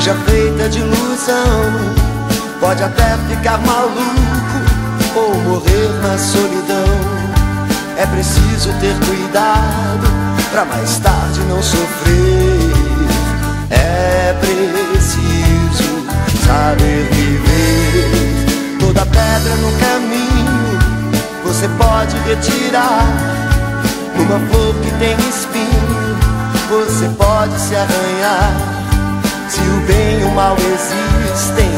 seja feita de ilusão. Pode até ficar maluco ou morrer na solidão. É preciso ter cuidado pra mais tarde não sofrer. É preciso saber viver. Toda pedra no caminho você pode retirar. Numa flor que tem espinho você pode se arranhar. Se o bem e o mal existem,